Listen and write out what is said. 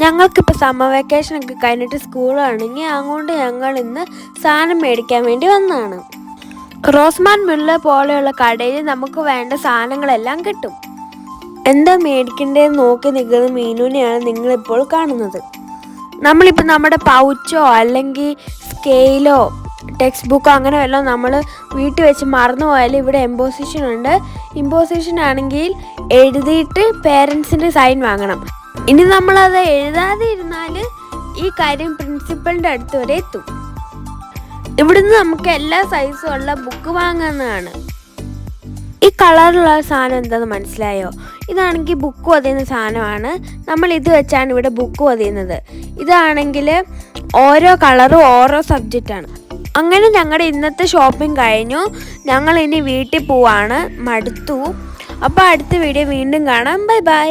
ഞങ്ങൾക്കിപ്പോൾ സമ്മർ വെക്കേഷനൊക്കെ കഴിഞ്ഞിട്ട് സ്കൂളാണെങ്കിൽ അതുകൊണ്ട് ഞങ്ങൾ ഇന്ന് സാധനം മേടിക്കാൻ വേണ്ടി വന്നതാണ്. റോസ്മാൻ മില്ല് പോലെയുള്ള കടയിൽ നമുക്ക് വേണ്ട സാധനങ്ങളെല്ലാം കിട്ടും. എന്താ മേടിക്കേണ്ടതെന്ന് നോക്കി നിൽക്കുന്ന മീനുവിനെയാണ് നിങ്ങളിപ്പോൾ കാണുന്നത്. നമ്മളിപ്പോൾ നമ്മുടെ പൗച്ചോ അല്ലെങ്കിൽ സ്കെയിലോ ടെക്സ്റ്റ് ബുക്കോ അങ്ങനെ വല്ലതും നമ്മൾ വീട്ടിൽ വെച്ച് മറന്നു പോയാലും ഇവിടെ ഇമ്പോസിഷൻ ഉണ്ട്. ഇമ്പോസിഷൻ ആണെങ്കിൽ എഴുതിയിട്ട് പേരൻസിൻ്റെ സൈൻ വാങ്ങണം. ഇനി നമ്മളത് എഴുതാതെ ഇരുന്നാൽ ഈ കാര്യം പ്രിൻസിപ്പളിൻ്റെ അടുത്ത് വരെ എത്തും. ഇവിടുന്ന് നമുക്ക് എല്ലാ സൈസും ഉള്ള ബുക്ക് വാങ്ങുന്നതാണ്. ഈ കളറിലുള്ള സാധനം എന്താണെന്ന് മനസ്സിലായോ? ഇതാണെങ്കിൽ ബുക്ക് പൊതിയുന്ന സാധനമാണ്. നമ്മൾ ഇത് വെച്ചാണ് ഇവിടെ ബുക്ക് പൊതിയുന്നത്. ഇതാണെങ്കിൽ ഓരോ കളറും ഓരോ സബ്ജക്റ്റാണ്. അങ്ങനെ ഞങ്ങളുടെ ഇന്നത്തെ ഷോപ്പിംഗ് കഴിഞ്ഞു. ഞങ്ങൾ ഇനി വീട്ടിൽ പോവാണ്, മടുത്തു. അപ്പോൾ അടുത്ത വീഡിയോ വീണ്ടും കാണാം. Bye bye.